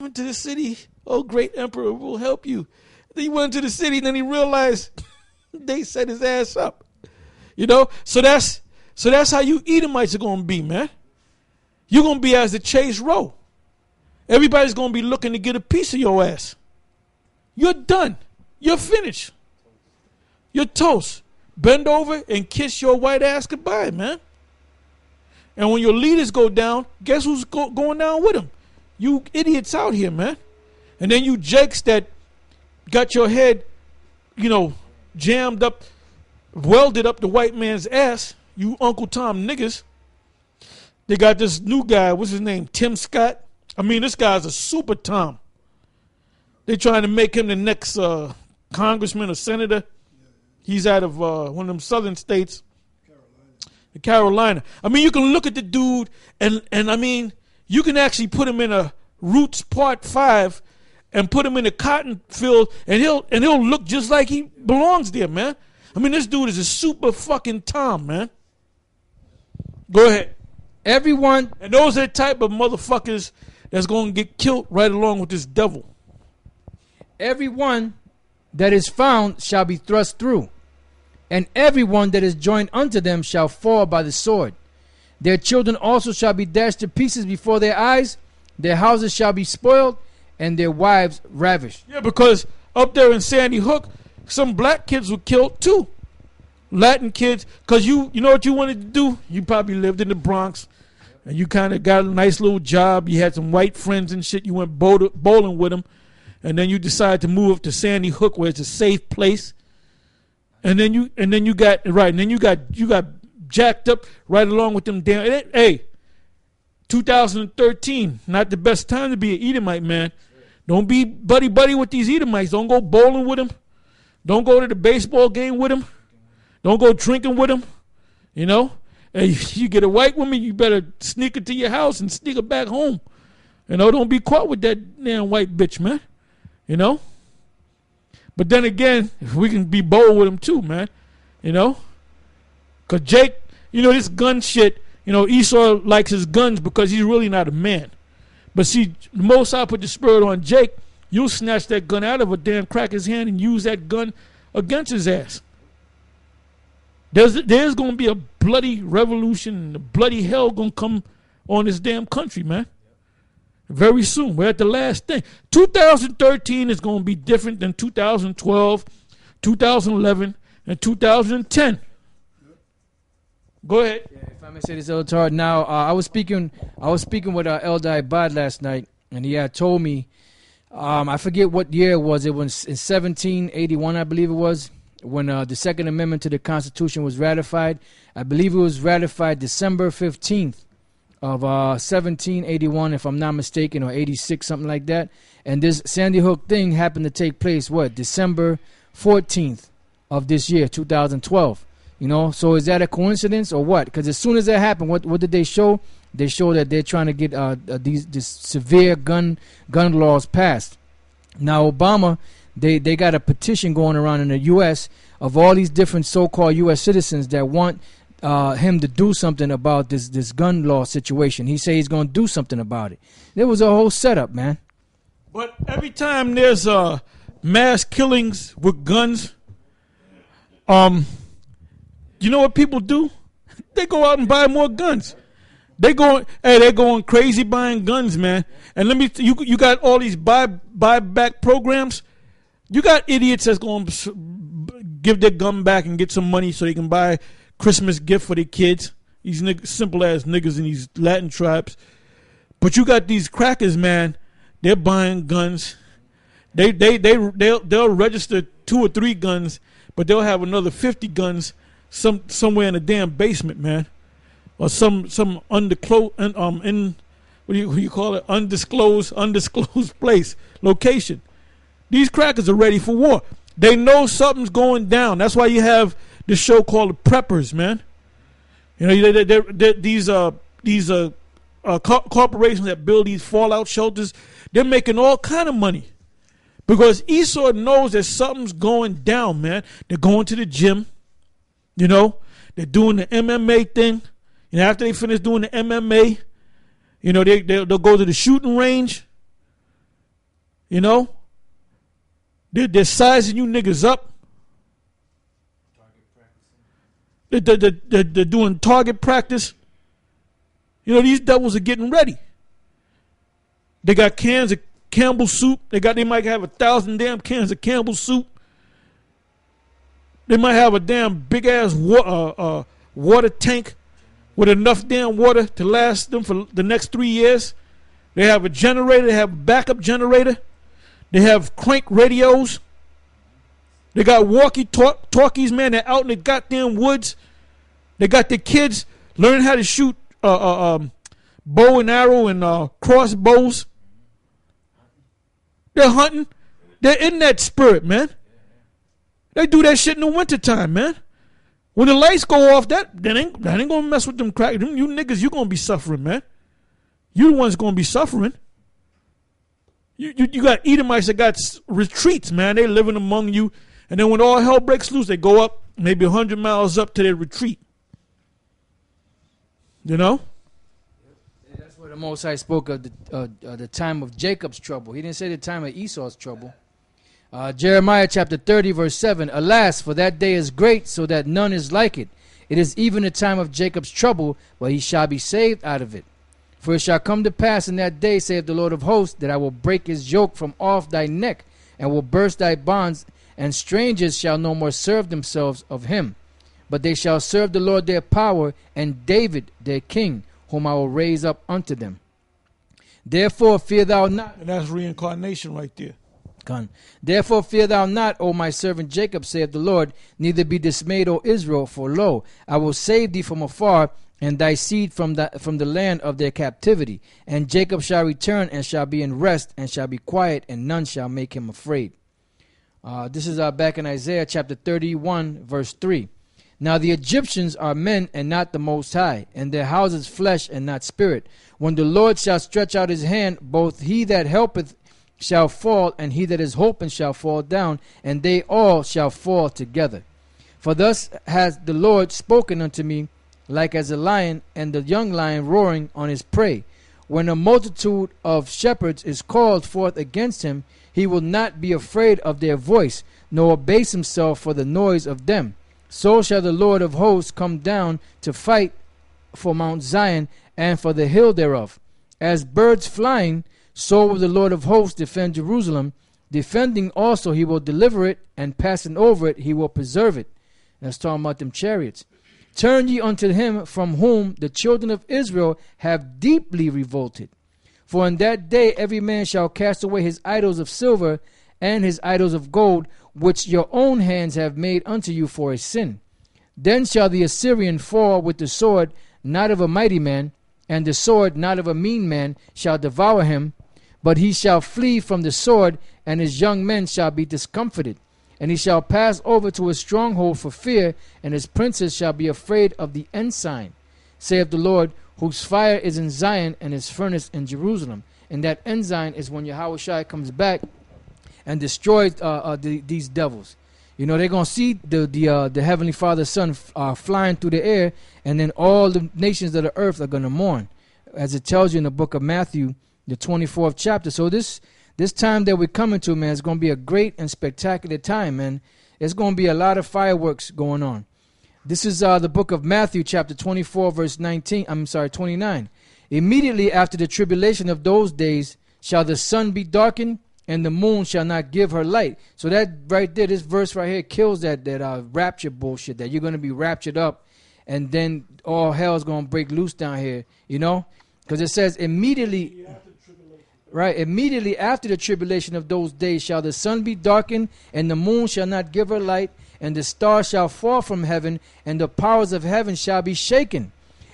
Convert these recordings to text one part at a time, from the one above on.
went to the city. Oh, great emperor, will help you. Then he went to the city, and then he realized they set his ass up. You know? So that's how you Edomites are going to be, man. You're going to be as the Chase Row. Everybody's going to be looking to get a piece of your ass. You're done. You're finished. You're toast. Bend over and kiss your white ass goodbye, man. And when your leaders go down, guess who's going down with them? You idiots out here, man. And then you jakes that got your head, jammed up, welded up the white man's ass, you Uncle Tom niggas. They got this new guy, what's his name, Tim Scott. I mean, this guy's a super Tom. They're trying to make him the next congressman or senator. He's out of one of them southern states, Carolina. I mean, you can look at the dude, and I mean, you can actually put him in a Roots Part 5 and put him in a cotton field, and he'll look just like he belongs there, man. I mean, this dude is a super fucking Tom, man. Go ahead. Everyone. And those are the type of motherfuckers that's going to get killed right along with this devil. Everyone that is found shall be thrust through, and everyone that is joined unto them shall fall by the sword. Their children also shall be dashed to pieces before their eyes. Their houses shall be spoiled, and their wives ravished. Yeah, because up there in Sandy Hook, some black kids were killed too. Latin kids, because you know what you wanted to do? You probably lived in the Bronx, and you kind of got a nice little job. You had some white friends and shit. You went bowling with them, and then you decided to move up to Sandy Hook, where it's a safe place. And then you got jacked up right along with them damn. Hey, 2013, not the best time to be an Edomite, man. Don't be buddy with these Edomites. Don't go bowling with them. Don't go to the baseball game with them. Don't go drinking with them. You know, hey, you get a white woman, you better sneak it to your house and sneak her back home. You know, don't be caught with that damn white bitch, man. You know. But then again, we can be bold with him too, man. You know, cause Jake, this gun shit. Esau likes his guns because he's really not a man. But see, the most I put the spirit on Jake, you'll snatch that gun out of a damn cracker's hand and use that gun against his ass. There's going to be a bloody revolution, a bloody hell going to come on this damn country, man. Very soon. We're at the last thing. 2013 is going to be different than 2012, 2011, and 2010. Go ahead. Yeah, if I may say this, Elder Todd. Now, I was speaking with Elder Ibad last night, and he had told me, I forget what year it was. It was in 1781, I believe it was, when the Second Amendment to the Constitution was ratified. I believe it was ratified December 15th of 1781, if I'm not mistaken, or 86, something like that. And this Sandy Hook thing happened to take place, December 14th of this year, 2012. So is that a coincidence or what? Because as soon as that happened, what did they show? They show that they're trying to get these severe gun laws passed. Now, Obama, they got a petition going around in the U.S. of all these different so-called U.S. citizens that want him to do something about this gun law situation. He said he's going to do something about it. There was a whole setup, man. But every time there's mass killings with guns, you know what people do? They go out and buy more guns. They're going crazy buying guns, man. And you got all these buyback programs. You got idiots that's going to give their gun back and get some money so they can buy Christmas gift for their kids. These simple ass niggas in these Latin tribes. But you got these crackers, man. They're buying guns. They'll register 2 or 3 guns, but they'll have another 50 guns somewhere in a damn basement, man, or some undisclosed what do you call it, undisclosed place, location. These crackers are ready for war. They know something's going down. That's why you have this show called The Preppers, man. These corporations that build these fallout shelters, they're making all kind of money because Esau knows that something's going down, man. They're going to the gym. They're doing the MMA thing. After they finish doing the MMA, they'll go to the shooting range. You know, they're sizing you niggas up. They're doing target practice. You know, these devils are getting ready. They got cans of Campbell soup. They might have 1,000 damn cans of Campbell soup. They might have a damn big ass water tank with enough damn water to last them for the next 3 years. They have a generator. They have a backup generator. They have crank radios. They got walkie-talkies, man. They're out in the goddamn woods. They got their kids learning how to shoot bow and arrow and crossbows. They're hunting. They're in that spirit, man. They do that shit in the wintertime, man. When the lights go off, that ain't gonna mess with them crack. You niggas, you gonna be suffering, man. You the ones gonna be suffering. You got Edomites that got retreats, man. They living among you. And then when all hell breaks loose, they go up maybe 100 miles up to their retreat. You know? Yeah, that's where the Most High spoke of the time of Jacob's trouble. He didn't say the time of Esau's trouble. Jeremiah chapter 30, verse 7. Alas, for that day is great, so that none is like it. It is even the time of Jacob's trouble, but he shall be saved out of it. For it shall come to pass in that day, saith the Lord of hosts, that I will break his yoke from off thy neck, and will burst thy bonds, and strangers shall no more serve themselves of him. But they shall serve the Lord their power, and David their king, whom I will raise up unto them. Therefore fear thou not. And that's reincarnation right there. Therefore fear thou not, O my servant Jacob, saith the Lord, neither be dismayed, O Israel, for lo, I will save thee from afar, and thy seed from the land of their captivity. And Jacob shall return, and shall be in rest, and shall be quiet, and none shall make him afraid. This is back in Isaiah chapter 31, verse 3. Now the Egyptians are men and not the Most High, and their houses flesh and not spirit. When the Lord shall stretch out his hand, both he that helpeth shall fall, and he that is hoping shall fall down, and they all shall fall together. For thus has the Lord spoken unto me, like as a lion, and the young lion roaring on his prey. When a multitude of shepherds is called forth against him, he will not be afraid of their voice, nor abase himself for the noise of them. So shall the Lord of hosts come down to fight for Mount Zion and for the hill thereof. As birds flying, so will the Lord of hosts defend Jerusalem. Defending also he will deliver it, and passing over it he will preserve it. That's talking about them chariots. Turn ye unto him from whom the children of Israel have deeply revolted. For in that day every man shall cast away his idols of silver and his idols of gold, which your own hands have made unto you for a sin. Then shall the Assyrian fall with the sword, not of a mighty man, and the sword not of a mean man shall devour him, but he shall flee from the sword, and his young men shall be discomfited. And he shall pass over to a stronghold for fear, and his princes shall be afraid of the ensign, saith the Lord, whose fire is in Zion, and his furnace in Jerusalem. And that ensign is when Yahushua comes back and destroys these devils. You know, they're going to see the Heavenly Father's Son flying through the air, and then all the nations of the earth are going to mourn, as it tells you in the book of Matthew, the 24th chapter. So this time that we're coming to, man, is going to be a great and spectacular time, man. It's going to be a lot of fireworks going on. This is the book of Matthew, chapter 24, verse 29. Immediately after the tribulation of those days shall the sun be darkened, and the moon shall not give her light. So that right there, this verse right here kills that rapture bullshit, that you're going to be raptured up, and then all hell's going to break loose down here, you know? Because it says immediately... Right, immediately after the tribulation of those days shall the sun be darkened, and the moon shall not give her light, and the stars shall fall from heaven, and the powers of heaven shall be shaken.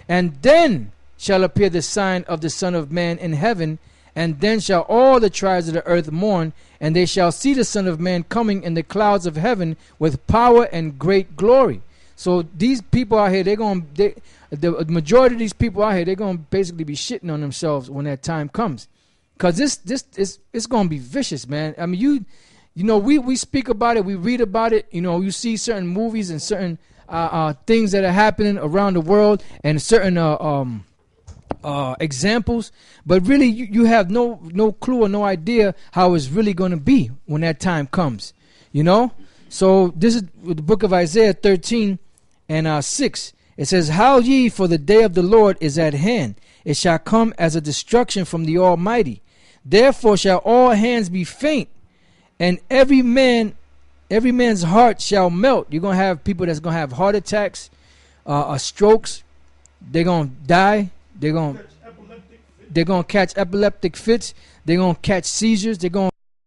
And then shall appear the sign of the Son of Man in heaven, and then shall all the tribes of the earth mourn, and they shall see the Son of Man coming in the clouds of heaven with power and great glory. So these people out here, the majority of these people out here, they're going to basically be shitting on themselves when that time comes. Because it's going to be vicious, man. I mean, you know, we speak about it, we read about it. You know, you see certain movies and certain things that are happening around the world, and certain examples, but really you have no clue or no idea how it's really going to be when that time comes, you know. So this is the book of Isaiah 13 and 6. It says, "How ye, for the day of the Lord is at hand. It shall come as a destruction from the Almighty. Therefore shall all hands be faint, and every man's heart shall melt." You're going to have people that's going to have heart attacks, strokes. They're going to die. They're going to catch epileptic fits. They're going to catch seizures. They're going